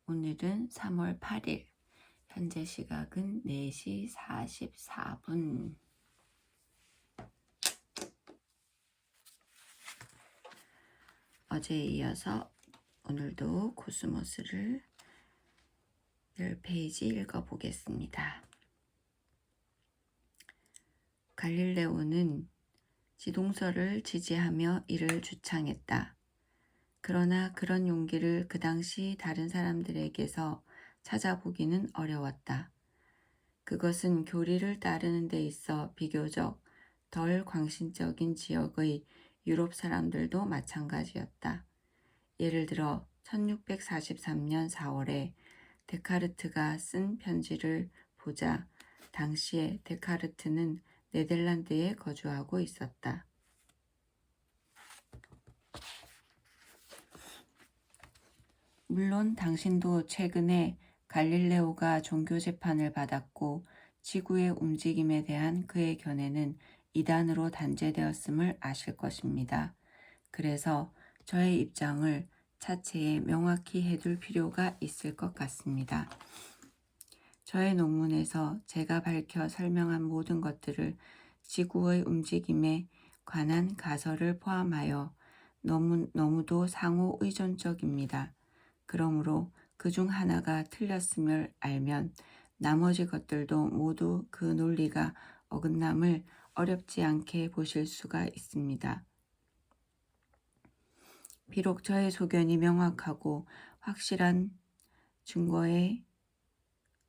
오늘은 3월 8일, 현재 시각은 4시 44분. 어제에 이어서 오늘도 코스모스를 10페이지 읽어보겠습니다. 갈릴레오는 지동설을 지지하며 이를 주창했다. 그러나 그런 용기를 그 당시 다른 사람들에게서 찾아보기는 어려웠다. 그것은 교리를 따르는 데 있어 비교적 덜 광신적인 지역의 유럽 사람들도 마찬가지였다. 예를 들어 1643년 4월에 데카르트가 쓴 편지를 보자 당시에 데카르트는 네덜란드에 거주하고 있었다. 물론 당신도 최근에 갈릴레오가 종교 재판을 받았고 지구의 움직임에 대한 그의 견해는 이단으로 단죄되었음을 아실 것입니다. 그래서 저의 입장을 차체에 명확히 해둘 필요가 있을 것 같습니다. 저의 논문에서 제가 밝혀 설명한 모든 것들을 지구의 움직임에 관한 가설을 포함하여 너무도 상호 의존적입니다. 그러므로 그중 하나가 틀렸음을 알면 나머지 것들도 모두 그 논리가 어긋남을 어렵지 않게 보실 수가 있습니다. 비록 저의 소견이 명확하고 확실한 증거에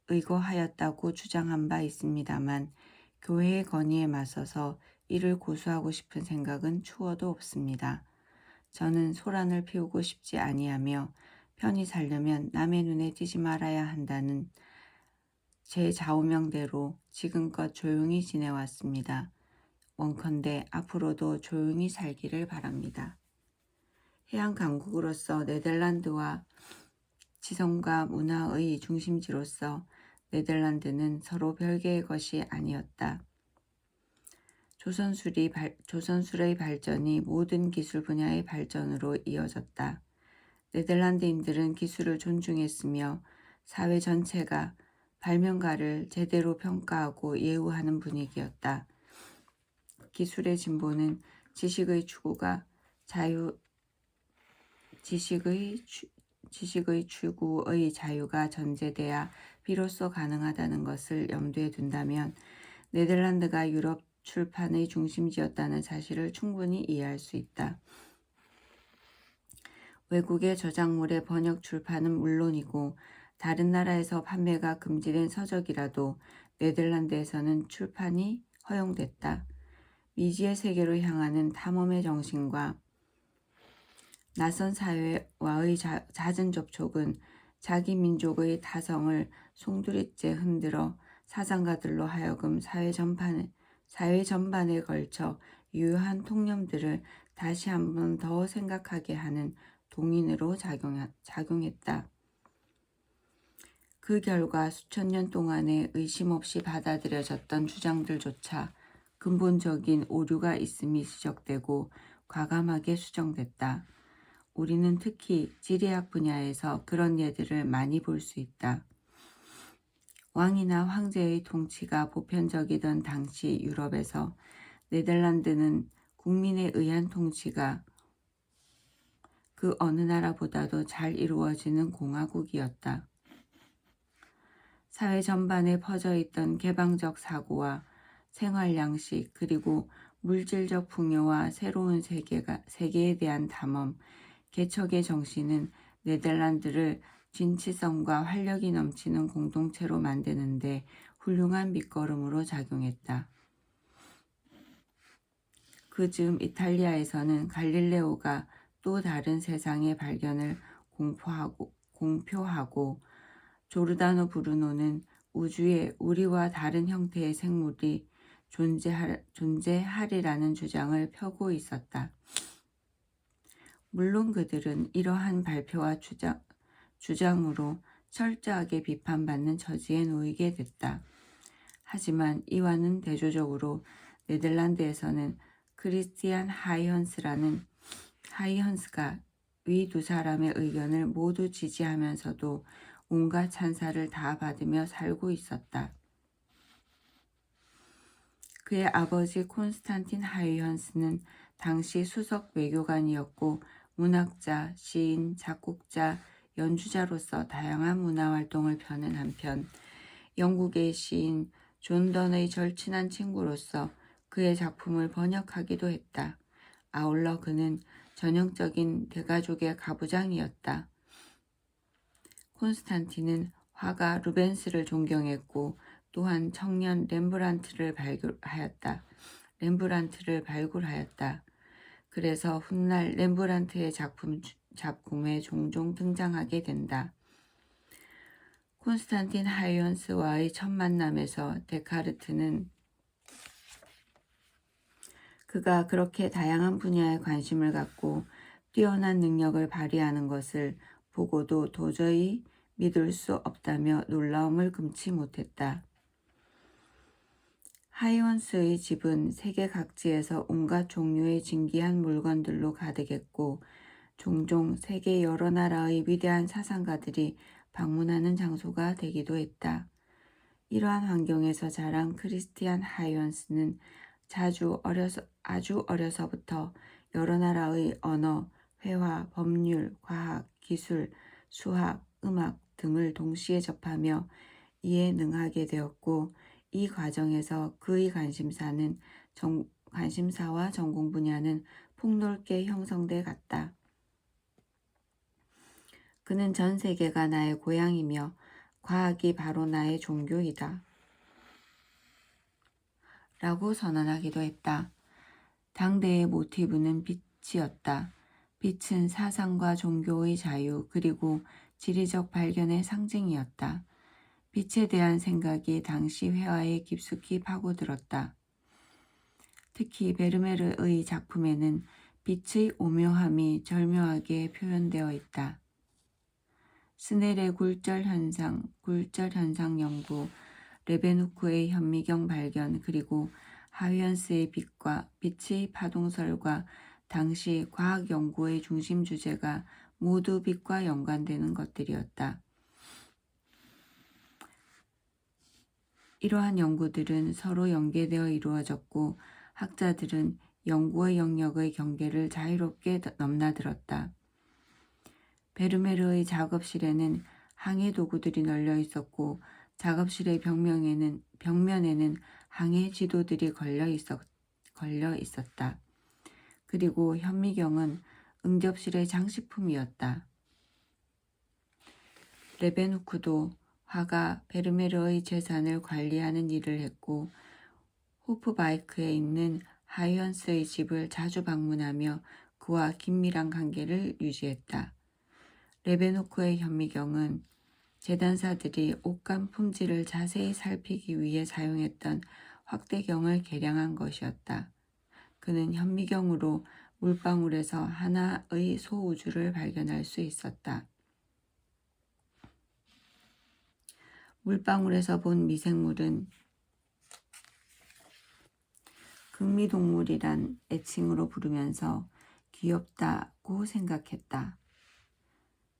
의거하였다고 주장한 바 있습니다만 교회의 건의에 맞서서 이를 고수하고 싶은 생각은 추워도 없습니다. 저는 소란을 피우고 싶지 아니하며 편히 살려면 남의 눈에 띄지 말아야 한다는 제 좌우명대로 지금껏 조용히 지내왔습니다. 원컨대 앞으로도 조용히 살기를 바랍니다. 해양 강국으로서 네덜란드와 지성과 문화의 중심지로서 네덜란드는 서로 별개의 것이 아니었다. 조선술의 발전이 모든 기술 분야의 발전으로 이어졌다. 네덜란드인들은 기술을 존중했으며 사회 전체가 발명가를 제대로 평가하고 예우하는 분위기였다. 기술의 진보는 지식의 추구의 자유가 전제돼야 비로소 가능하다는 것을 염두에 둔다면 네덜란드가 유럽 출판의 중심지였다는 사실을 충분히 이해할 수 있다. 외국의 저작물의 번역 출판은 물론이고 다른 나라에서 판매가 금지된 서적이라도 네덜란드에서는 출판이 허용됐다. 미지의 세계로 향하는 탐험의 정신과 낯선 사회와의 잦은 접촉은 자기 민족의 타성을 송두리째 흔들어 사상가들로 하여금 사회 전반에 걸쳐 유효한 통념들을 다시 한 번 더 생각하게 하는 동인으로 작용했다. 그 결과 수천 년 동안에 의심 없이 받아들여졌던 주장들조차 근본적인 오류가 있음이 지적되고 과감하게 수정됐다. 우리는 특히 지리학 분야에서 그런 예들을 많이 볼 수 있다. 왕이나 황제의 통치가 보편적이던 당시 유럽에서 네덜란드는 국민에 의한 통치가 그 어느 나라보다도 잘 이루어지는 공화국이었다. 사회 전반에 퍼져 있던 개방적 사고와 생활 양식 그리고 물질적 풍요와 새로운 세계에 대한 탐험, 개척의 정신은 네덜란드를 진취성과 활력이 넘치는 공동체로 만드는데 훌륭한 밑거름으로 작용했다. 그 즈음 이탈리아에서는 갈릴레오가 또 다른 세상의 발견을 공표하고 조르다노 브루노는 우주에 우리와 다른 형태의 생물이 존재하리라는 주장을 펴고 있었다. 물론 그들은 이러한 발표와 주장으로 철저하게 비판받는 처지에 놓이게 됐다. 하지만 이와는 대조적으로 네덜란드에서는 크리스티안 하이헌스가 위 두 사람의 의견을 모두 지지하면서도 온갖 찬사를 다 받으며 살고 있었다. 그의 아버지 콘스탄틴 하이언스는 당시 수석 외교관이었고 문학자, 시인, 작곡자, 연주자로서 다양한 문화활동을 펴는 한편 영국의 시인 존 던의 절친한 친구로서 그의 작품을 번역하기도 했다. 아울러 그는 전형적인 대가족의 가부장이었다. 콘스탄틴은 화가 루벤스를 존경했고 또한 청년 렘브란트를 발굴하였다. 그래서 훗날 렘브란트의 작품에 종종 등장하게 된다. 콘스탄틴 하이언스와의 첫 만남에서 데카르트는 그가 그렇게 다양한 분야에 관심을 갖고 뛰어난 능력을 발휘하는 것을 보고도 도저히 믿을 수 없다며 놀라움을 금치 못했다. 하이언스의 집은 세계 각지에서 온갖 종류의 진귀한 물건들로 가득했고 종종 세계 여러 나라의 위대한 사상가들이 방문하는 장소가 되기도 했다. 이러한 환경에서 자란 크리스티안 하이언스는 아주 어려서부터 여러 나라의 언어, 회화, 법률, 과학, 기술, 수학, 음악 등을 동시에 접하며 이에 능하게 되었고 이 과정에서 그의 관심사와 전공 분야는 폭넓게 형성돼 갔다. 그는 전 세계가 나의 고향이며 과학이 바로 나의 종교이다. 라고 선언하기도 했다. 당대의 모티브는 빛이었다. 빛은 사상과 종교의 자유 그리고 지리적 발견의 상징이었다. 빛에 대한 생각이 당시 회화에 깊숙이 파고들었다. 특히 베르메르의 작품에는 빛의 오묘함이 절묘하게 표현되어 있다. 스넬의 굴절 현상 연구, 레베누크의 현미경 발견 그리고 하이언스의 빛의 파동설과 당시 과학 연구의 중심 주제가 모두 빛과 연관되는 것들이었다. 이러한 연구들은 서로 연계되어 이루어졌고 학자들은 연구의 영역의 경계를 자유롭게 넘나들었다. 베르메르의 작업실에는 항해 도구들이 널려 있었고 작업실의 벽면에는 항해 지도들이 걸려 있었다. 그리고 현미경은 응접실의 장식품이었다. 레베누크도 화가 베르메르의 재산을 관리하는 일을 했고 호프바이크에 있는 하이언스의 집을 자주 방문하며 그와 긴밀한 관계를 유지했다. 레베누크의 현미경은 재단사들이 옷감 품질을 자세히 살피기 위해 사용했던 확대경을 개량한 것이었다. 그는 현미경으로 물방울에서 하나의 소우주를 발견할 수 있었다. 물방울에서 본 미생물은 극미동물이란 애칭으로 부르면서 귀엽다고 생각했다.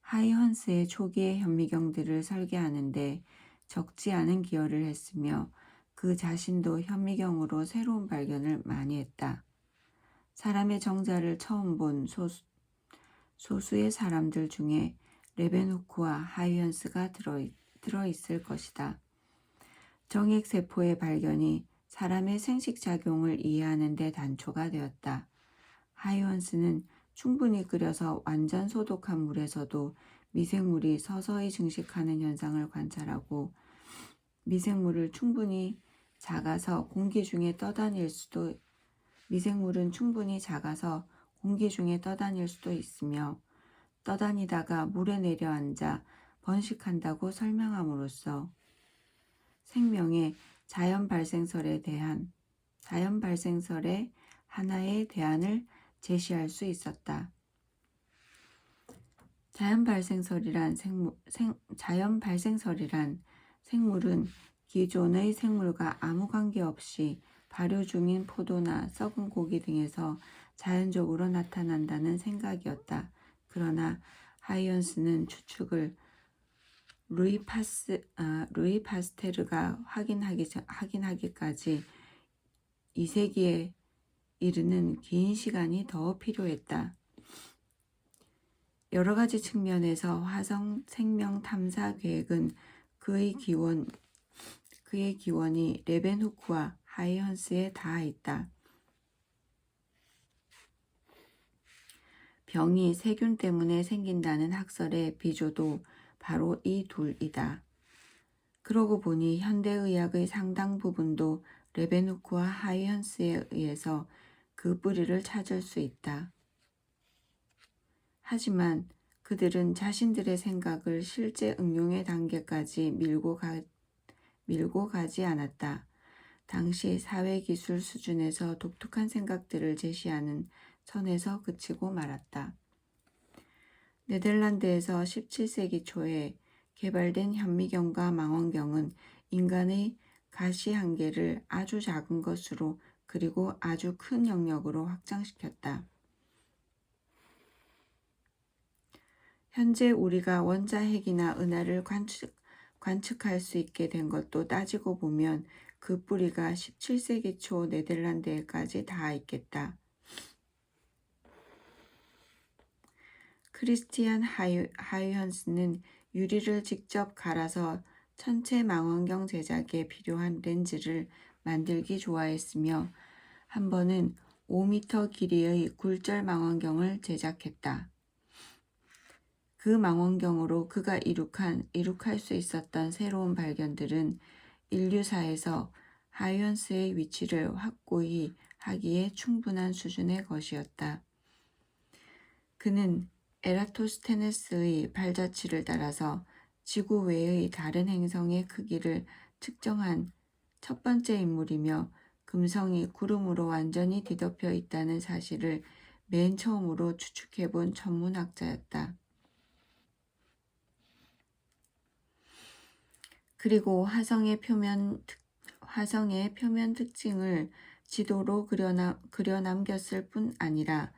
하이언스의 초기의 현미경들을 설계하는데 적지 않은 기여를 했으며 그 자신도 현미경으로 새로운 발견을 많이 했다. 사람의 정자를 처음 본 소수의 사람들 중에 레베누크와 하이언스가 들어있을 것이다. 정액세포의 발견이 사람의 생식작용을 이해하는 데 단초가 되었다. 하이언스는 충분히 끓여서 완전 소독한 물에서도 미생물이 서서히 증식하는 현상을 관찰하고 미생물은 충분히 작아서 공기 중에 떠다닐 수도 있으며 떠다니다가 물에 내려앉아 번식한다고 설명함으로써 생명의 자연 발생설의 하나의 대안을 제시할 수 있었다. 자연 발생설이란 생물은 기존의 생물과 아무 관계없이 발효 중인 포도나 썩은 고기 등에서 자연적으로 나타난다는 생각이었다. 그러나 하이언스는 추측을 루이 파스테르가 확인하기까지 2세기에 이르는 긴 시간이 더 필요했다. 여러 가지 측면에서 화성 생명 탐사 계획은 그의 기원이 레벤후크와 하이언스에 닿아 있다. 병이 세균 때문에 생긴다는 학설의 비조도 바로 이 둘이다. 그러고 보니 현대의학의 상당 부분도 레베누크와 하이언스에 의해서 그 뿌리를 찾을 수 있다. 하지만 그들은 자신들의 생각을 실제 응용의 단계까지 밀고 가지 않았다. 당시 사회기술 수준에서 독특한 생각들을 제시하는 선에서 그치고 말았다. 네덜란드에서 17세기 초에 개발된 현미경과 망원경은 인간의 가시 한계를 아주 작은 것으로 그리고 아주 큰 영역으로 확장시켰다. 현재 우리가 원자핵이나 은하를 관측할 수 있게 된 것도 따지고 보면 그 뿌리가 17세기 초 네덜란드에까지 닿아 있겠다. 크리스티안 하이언스는 유리를 직접 갈아서 천체 망원경 제작에 필요한 렌즈를 만들기 좋아했으며 한 번은 5m 길이의 굴절 망원경을 제작했다. 그 망원경으로 그가 이룩할 수 있었던 새로운 발견들은 인류사에서 하이언스의 위치를 확고히 하기에 충분한 수준의 것이었다. 그는 에라토스테네스의 발자취를 따라서 지구 외의 다른 행성의 크기를 측정한 첫 번째 인물이며 금성이 구름으로 완전히 뒤덮여 있다는 사실을 맨 처음으로 추측해본 천문학자였다. 그리고 화성의 표면 특징을 지도로 그려 남겼을 뿐 아니라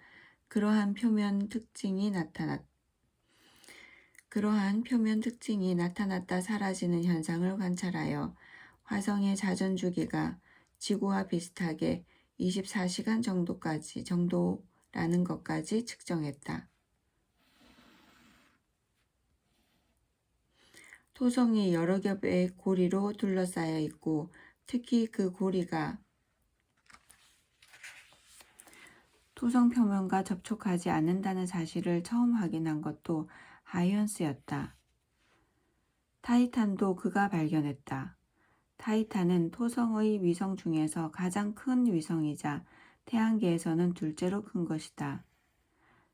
그러한 표면 특징이 나타났다 사라지는 현상을 관찰하여 화성의 자전 주기가 지구와 비슷하게 24시간 정도라는 것까지 측정했다. 토성이 여러 겹의 고리로 둘러싸여 있고 특히 그 고리가 토성 표면과 접촉하지 않는다는 사실을 처음 확인한 것도 하이언스였다. 타이탄도 그가 발견했다. 타이탄은 토성의 위성 중에서 가장 큰 위성이자 태양계에서는 둘째로 큰 것이다.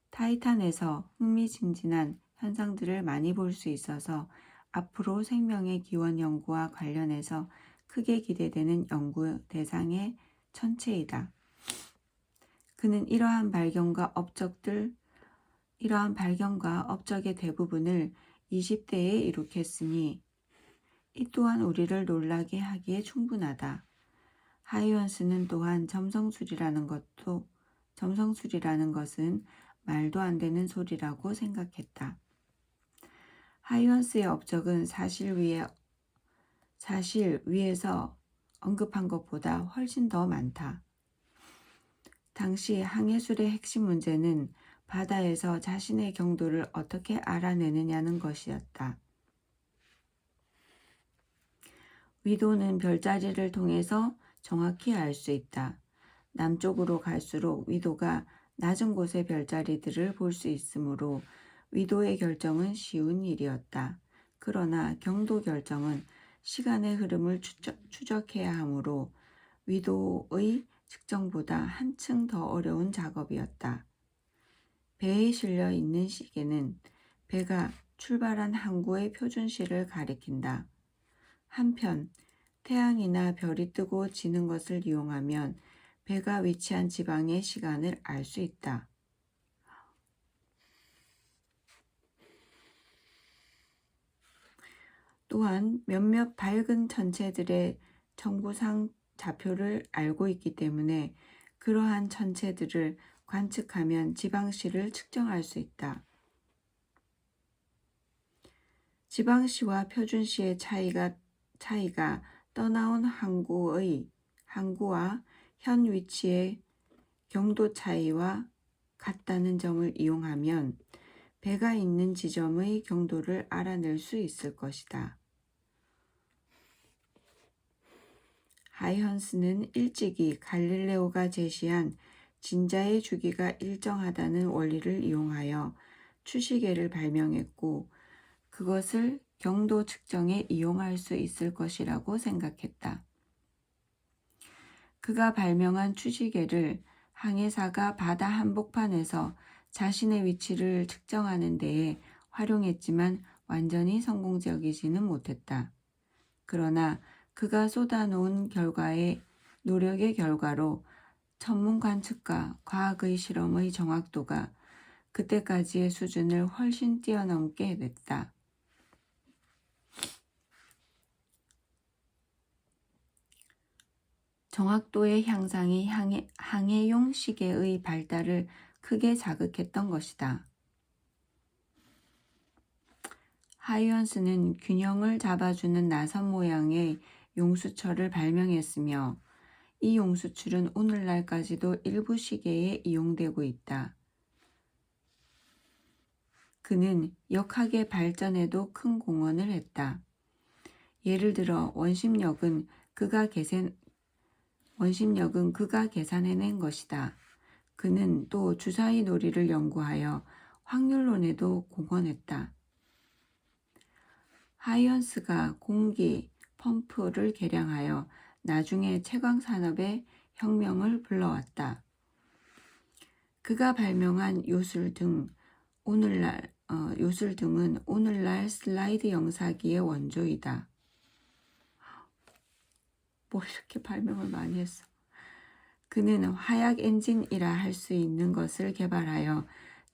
타이탄에서 흥미진진한 현상들을 많이 볼 수 있어서 앞으로 생명의 기원 연구와 관련해서 크게 기대되는 연구 대상의 천체이다. 그는 이러한 발견과 업적의 대부분을 20대에 이룩했으니 이 또한 우리를 놀라게 하기에 충분하다. 하이언스는 또한 점성술이라는 것은 말도 안 되는 소리라고 생각했다. 하이언스의 업적은 사실 위에서 언급한 것보다 훨씬 더 많다. 당시 항해술의 핵심 문제는 바다에서 자신의 경도를 어떻게 알아내느냐는 것이었다. 위도는 별자리를 통해서 정확히 알 수 있다. 남쪽으로 갈수록 위도가 낮은 곳의 별자리들을 볼 수 있으므로 위도의 결정은 쉬운 일이었다. 그러나 경도 결정은 시간의 흐름을 추적해야 하므로 위도의 측정보다 한층 더 어려운 작업이었다. 배에 실려 있는 시계는 배가 출발한 항구의 표준시를 가리킨다. 한편 태양이나 별이 뜨고 지는 것을 이용하면 배가 위치한 지방의 시간을 알 수 있다. 또한 몇몇 밝은 천체들의 정부상 좌표를 알고 있기 때문에 그러한 천체들을 관측하면 지방시를 측정할 수 있다. 지방시와 표준시의 차이가 떠나온 항구와 현 위치의 경도 차이와 같다는 점을 이용하면 배가 있는 지점의 경도를 알아낼 수 있을 것이다. 하이언스는 일찍이 갈릴레오가 제시한 진자의 주기가 일정하다는 원리를 이용하여 추시계를 발명했고 그것을 경도 측정에 이용할 수 있을 것이라고 생각했다. 그가 발명한 추시계를 항해사가 바다 한복판에서 자신의 위치를 측정하는 데에 활용했지만 완전히 성공적이지는 못했다. 그러나 그가 쏟아놓은 노력의 결과로 천문 관측과 과학의 실험의 정확도가 그때까지의 수준을 훨씬 뛰어넘게 됐다. 정확도의 향상이 항해용 시계의 발달을 크게 자극했던 것이다. 하이언스는 균형을 잡아주는 나선 모양의 용수철을 발명했으며 이 용수철은 오늘날까지도 일부 시계에 이용되고 있다. 그는 역학의 발전에도 큰 공헌을 했다. 예를 들어 원심력은 그가 계산해낸 것이다. 그는 또 주사위 놀이를 연구하여 확률론에도 공헌했다. 하이언스가 공기 펌프를 개량하여 나중에 채광산업의 혁명을 불러왔다. 그가 발명한 요술등은 오늘날 슬라이드 영사기의 원조이다. 뭐 이렇게 발명을 많이 했어. 그는 화약 엔진이라 할 수 있는 것을 개발하여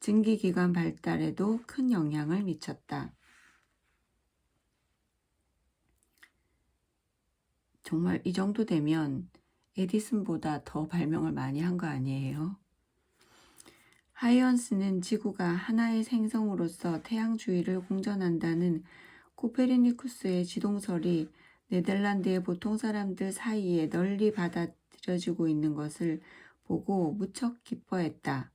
증기기관 발달에도 큰 영향을 미쳤다. 정말 이 정도 되면 에디슨보다 더 발명을 많이 한 거 아니에요? 하이언스는 지구가 하나의 생성으로서 태양 주위를 공전한다는 코페르니쿠스의 지동설이 네덜란드의 보통 사람들 사이에 널리 받아들여지고 있는 것을 보고 무척 기뻐했다.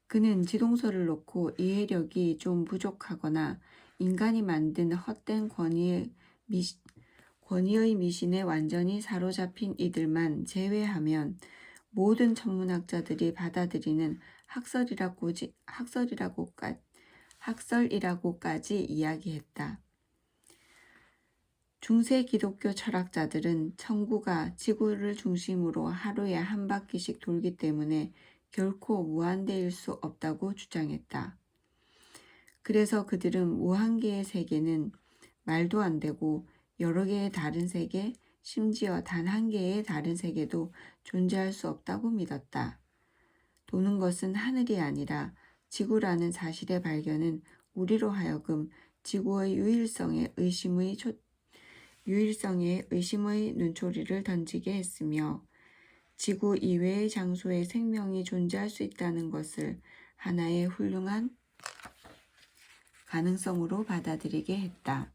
그는 지동설을 놓고 이해력이 좀 부족하거나 인간이 만든 헛된 권위의 미신에 완전히 사로잡힌 이들만 제외하면 모든 천문학자들이 받아들이는 학설이라고까지 이야기했다. 중세 기독교 철학자들은 천구가 지구를 중심으로 하루에 한 바퀴씩 돌기 때문에 결코 무한대일 수 없다고 주장했다. 그래서 그들은 무한계의 세계는 말도 안 되고 여러 개의 다른 세계, 심지어 단 한 개의 다른 세계도 존재할 수 없다고 믿었다. 도는 것은 하늘이 아니라 지구라는 사실의 발견은 우리로 하여금 지구의 유일성에 의심의 눈초리를 던지게 했으며 지구 이외의 장소에 생명이 존재할 수 있다는 것을 하나의 훌륭한 가능성으로 받아들이게 했다.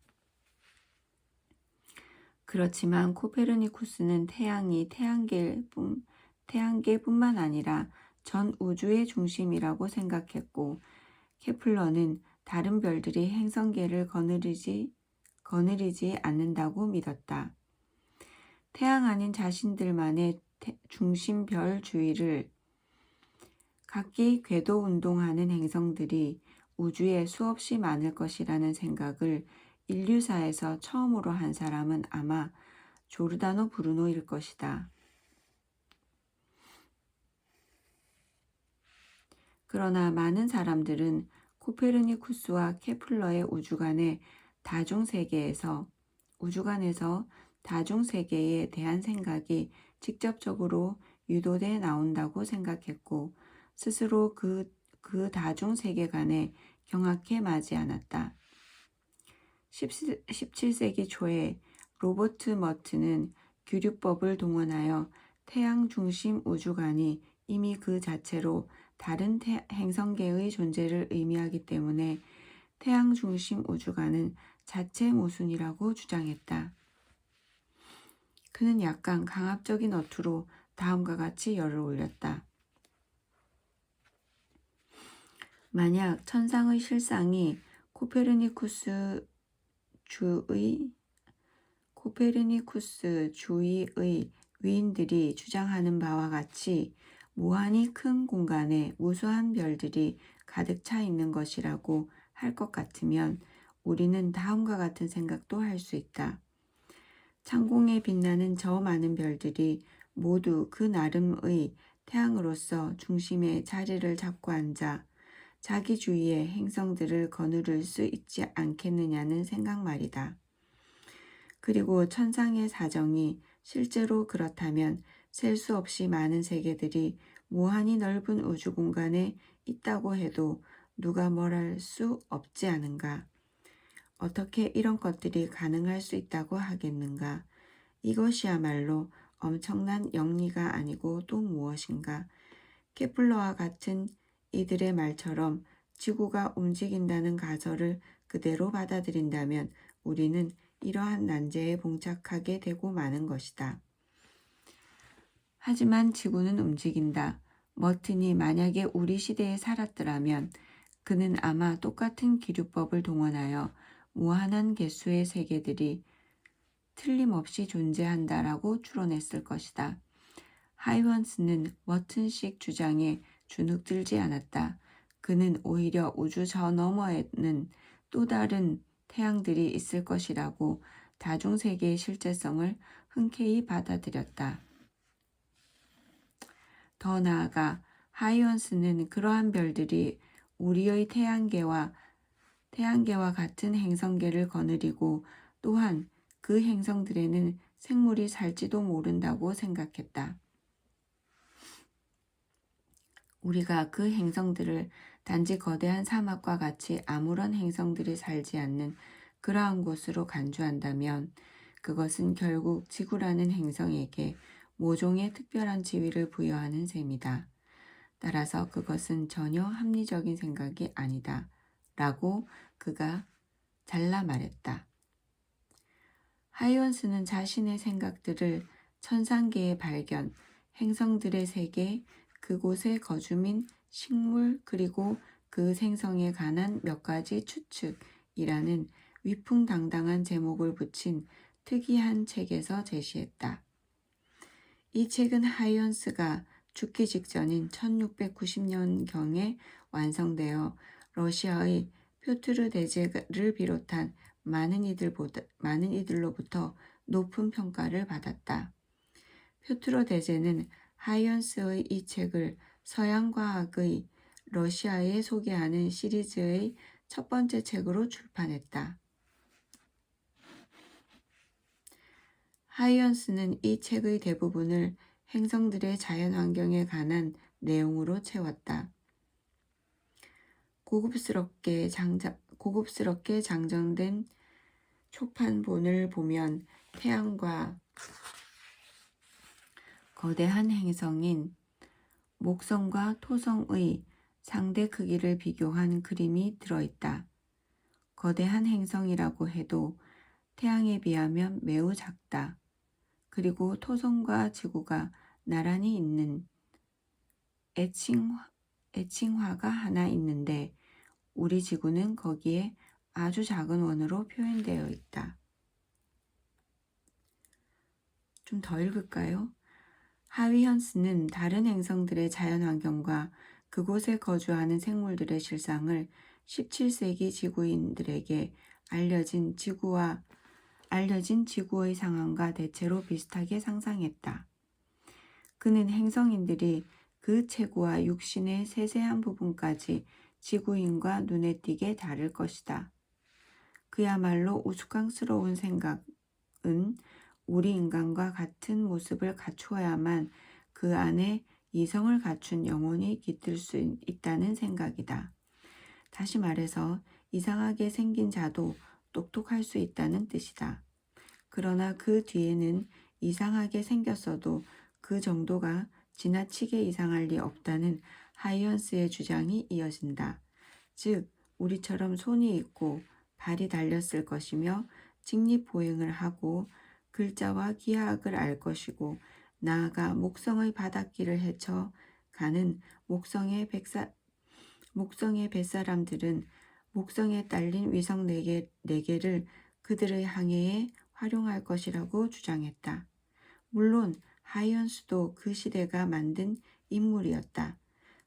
그렇지만 코페르니쿠스는 태양이 태양계뿐만 아니라 전 우주의 중심이라고 생각했고 케플러는 다른 별들이 행성계를 거느리지 않는다고 믿었다. 태양 아닌 자신들만의 중심별 주위를 각기 궤도 운동하는 행성들이 우주에 수없이 많을 것이라는 생각을 인류사에서 처음으로 한 사람은 아마 조르다노 브루노일 것이다. 그러나 많은 사람들은 코페르니쿠스와 케플러의 우주관에서 다중세계에 대한 생각이 직접적으로 유도돼 나온다고 생각했고 스스로 그 다중세계관에 경악해 마지 않았다. 17세기 초에 로버트 머트는 규류법을 동원하여 태양 중심 우주관이 이미 그 자체로 다른 행성계의 존재를 의미하기 때문에 태양 중심 우주관은 자체 모순이라고 주장했다. 그는 약간 강압적인 어투로 다음과 같이 열을 올렸다. 만약 천상의 실상이 코페르니쿠스 주의의 위인들이 주장하는 바와 같이 무한히 큰 공간에 무수한 별들이 가득 차 있는 것이라고 할 것 같으면 우리는 다음과 같은 생각도 할 수 있다. 창공에 빛나는 저 많은 별들이 모두 그 나름의 태양으로서 중심에 자리를 잡고 앉아 자기 주위의 행성들을 거느릴 수 있지 않겠느냐는 생각 말이다. 그리고 천상의 사정이 실제로 그렇다면 셀 수 없이 많은 세계들이 무한히 넓은 우주 공간에 있다고 해도 누가 뭘 할 수 없지 않은가? 어떻게 이런 것들이 가능할 수 있다고 하겠는가? 이것이야말로 엄청난 영리가 아니고 또 무엇인가? 케플러와 같은 이들의 말처럼 지구가 움직인다는 가설을 그대로 받아들인다면 우리는 이러한 난제에 봉착하게 되고 마는 것이다. 하지만 지구는 움직인다. 머튼이 만약에 우리 시대에 살았더라면 그는 아마 똑같은 기류법을 동원하여 무한한 개수의 세계들이 틀림없이 존재한다라고 추론했을 것이다. 하이원스는 머튼식 주장에 주눅들지 않았다. 그는 오히려 우주 저 너머에는 또 다른 태양들이 있을 것이라고 다중세계의 실제성을 흔쾌히 받아들였다. 더 나아가 하이원스는 그러한 별들이 우리의 태양계와 같은 행성계를 거느리고 또한 그 행성들에는 생물이 살지도 모른다고 생각했다. 우리가 그 행성들을 단지 거대한 사막과 같이 아무런 행성들이 살지 않는 그러한 곳으로 간주한다면 그것은 결국 지구라는 행성에게 모종의 특별한 지위를 부여하는 셈이다. 따라서 그것은 전혀 합리적인 생각이 아니다. 라고 그가 잘라 말했다. 하이원스는 자신의 생각들을 천상계의 발견, 행성들의 세계, 그곳의 거주민, 식물, 그리고 그 생성에 관한 몇 가지 추측이라는 위풍당당한 제목을 붙인 특이한 책에서 제시했다. 이 책은 하이언스가 죽기 직전인 1690년경에 완성되어 러시아의 표트르 대제를 비롯한 많은 이들로부터 높은 평가를 받았다. 표트르 대제는 하이언스의 이 책을 서양 과학의 러시아에 소개하는 시리즈의 첫 번째 책으로 출판했다. 하이언스는 이 책의 대부분을 행성들의 자연환경에 관한 내용으로 채웠다. 고급스럽게 장정된 초판본을 보면 태양과 거대한 행성인 목성과 토성의 상대 크기를 비교한 그림이 들어있다. 거대한 행성이라고 해도 태양에 비하면 매우 작다. 그리고 토성과 지구가 나란히 있는 애칭화가 하나 있는데 우리 지구는 거기에 아주 작은 원으로 표현되어 있다. 좀 더 읽을까요? 하이언스는 다른 행성들의 자연환경과 그곳에 거주하는 생물들의 실상을 17세기 지구인들에게 알려진 지구의 상황과 대체로 비슷하게 상상했다. 그는 행성인들이 그 체구와 육신의 세세한 부분까지 지구인과 눈에 띄게 다를 것이다. 그야말로 우스꽝스러운 생각은 우리 인간과 같은 모습을 갖추어야만 그 안에 이성을 갖춘 영혼이 깃들 수 있다는 생각이다. 다시 말해서 이상하게 생긴 자도 똑똑할 수 있다는 뜻이다. 그러나 그 뒤에는 이상하게 생겼어도 그 정도가 지나치게 이상할 리 없다는 하이언스의 주장이 이어진다. 즉 우리처럼 손이 있고 발이 달렸을 것이며 직립보행을 하고 글자와 기하학을 알 것이고 나아가 목성의 바닷길을 헤쳐 가는 목성의 뱃사람들은 목성에 딸린 위성 4개를 그들의 항해에 활용할 것이라고 주장했다. 물론 하이언스도 그 시대가 만든 인물이었다.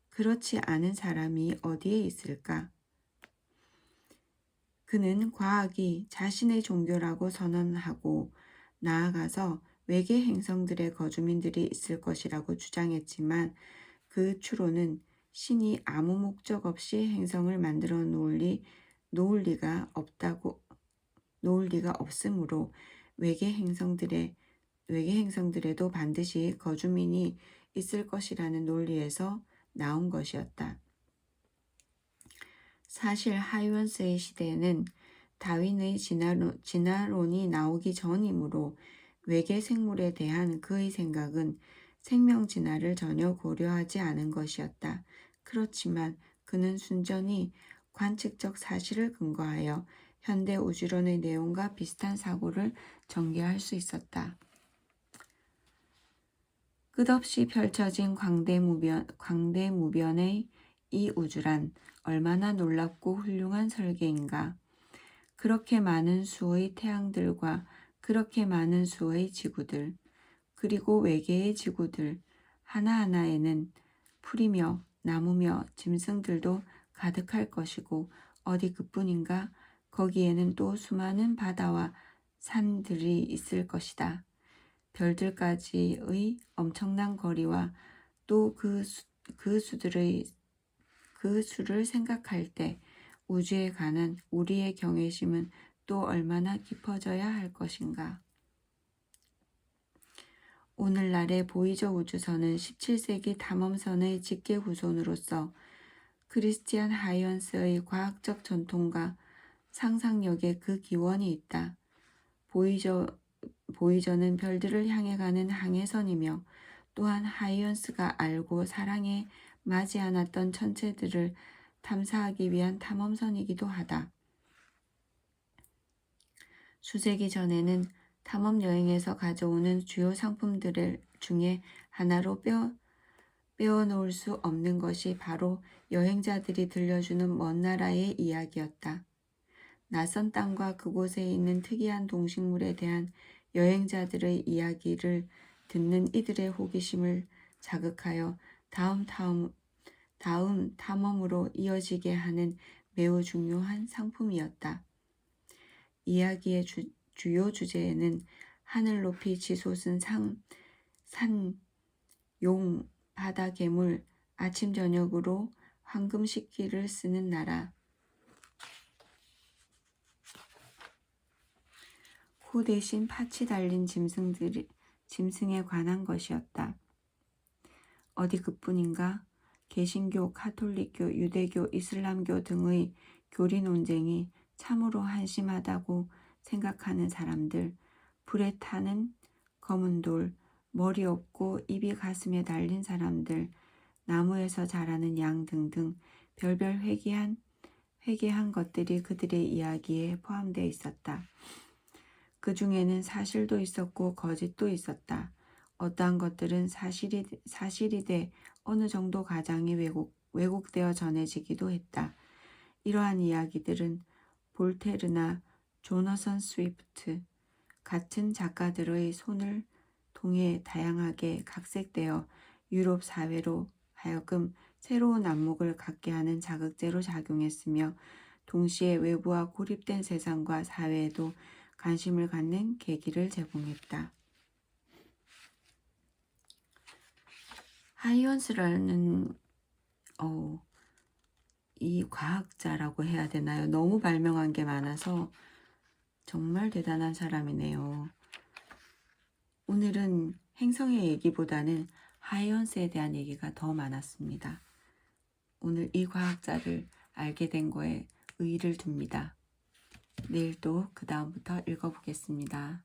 그렇지 않은 사람이 어디에 있을까? 그는 과학이 자신의 종교라고 선언하고 나아가서 외계 행성들의 거주민들이 있을 것이라고 주장했지만 그 추론은 신이 아무 목적 없이 행성을 만들어 놓을 리가 없으므로 외계 행성들에도 반드시 거주민이 있을 것이라는 논리에서 나온 것이었다. 사실 하이언스의 시대에는 다윈의 진화론이 나오기 전이므로 외계 생물에 대한 그의 생각은 생명 진화를 전혀 고려하지 않은 것이었다. 그렇지만 그는 순전히 관측적 사실을 근거하여 현대 우주론의 내용과 비슷한 사고를 전개할 수 있었다. 끝없이 펼쳐진 광대무변의 이 우주란 얼마나 놀랍고 훌륭한 설계인가. 그렇게 많은 수의 태양들과 그렇게 많은 수의 지구들, 그리고 외계의 지구들 하나하나에는 풀이며 나무며 짐승들도 가득할 것이고 어디 그뿐인가. 거기에는 또 수많은 바다와 산들이 있을 것이다. 별들까지의 엄청난 거리와 또 그 수를 생각할 때 우주에 관한 우리의 경외심은 또 얼마나 깊어져야 할 것인가. 오늘날의 보이저 우주선은 17세기 탐험선의 직계 후손으로서 크리스티안 하이언스의 과학적 전통과 상상력에 그 기원이 있다. 보이저는 별들을 향해 가는 항해선이며 또한 하이언스가 알고 사랑에 맞지 않았던 천체들을 탐사하기 위한 탐험선이기도 하다. 수세기 전에는 탐험 여행에서 가져오는 주요 상품들 중에 하나로 빼어놓을 수 없는 것이 바로 여행자들이 들려주는 먼 나라의 이야기였다. 낯선 땅과 그곳에 있는 특이한 동식물에 대한 여행자들의 이야기를 듣는 이들의 호기심을 자극하여 다음 탐험으로 이어지게 하는 매우 중요한 상품이었다. 이야기의 주요 주제에는 하늘 높이 치솟은 산, 용, 바다 괴물, 아침 저녁으로 황금 식기를 쓰는 나라, 코 대신 팥이 달린 짐승에 관한 것이었다. 어디 그뿐인가? 개신교, 가톨릭교, 유대교, 이슬람교 등의 교리 논쟁이 참으로 한심하다고 생각하는 사람들, 불에 타는 검은 돌, 머리 없고 입이 가슴에 달린 사람들, 나무에서 자라는 양 등등 별별 회개한 것들이 그들의 이야기에 포함되어 있었다. 그 중에는 사실도 있었고 거짓도 있었다. 어떠한 것들은 사실이 돼 어느 정도 가장이 왜곡되어 전해지기도 했다. 이러한 이야기들은 볼테르나 조너선 스위프트 같은 작가들의 손을 통해 다양하게 각색되어 유럽 사회로 하여금 새로운 안목을 갖게 하는 자극제로 작용했으며 동시에 외부와 고립된 세상과 사회에도 관심을 갖는 계기를 제공했다. 하이언스라는 이 과학자라고 해야 되나요? 너무 발명한 게 많아서 정말 대단한 사람이네요. 오늘은 행성의 얘기보다는 하이언스에 대한 얘기가 더 많았습니다. 오늘 이 과학자를 알게 된 거에 의의를 둡니다. 내일 또 그 다음부터 읽어보겠습니다.